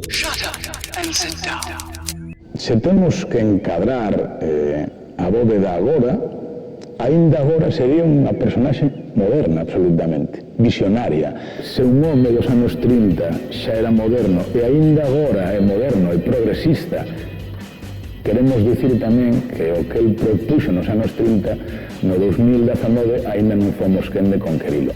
Shut up and sit down. Se temos que encadrar a Bóveda agora, aínda agora sería unha personaxe moderna absolutamente, visionaria. Se un home dos anos 30 xa era moderno e aínda agora é moderno e progresista, queremos dicir tamén que o que el propuxo nos anos 30, no 2019, aínda non fomos quen de conquerilo.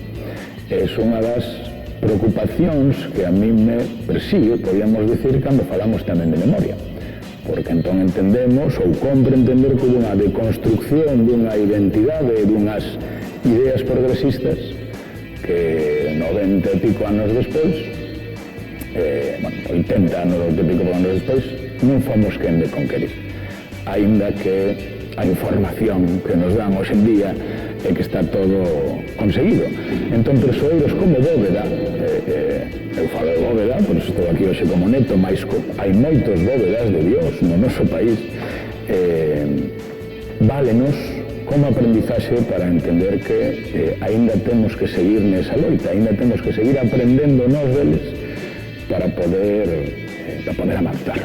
É unha das preocupacións que a mí me persigue, podíamos dicir, cando falamos tamén de memoria. Porque entón entendemos, ou compre entender que unha deconstrucción dunha identidade, dunhas ideas progresistas que 90 e pico anos despois, 80 anos e pico anos despois, non fomos quen de conquerir. Aínda que a información que nos dan hoxe en día é que está todo conseguido. Entón, persoeiros como Bóveda, eu falo de Bóveda, por iso estou aquí hoxe como neto, mais hai moitos Bóvedas de Dios no noso país, válenos como aprendizaxe para entender que aínda temos que seguir nesa loita, aínda temos que seguir aprendendo nós deles para poder avanzar.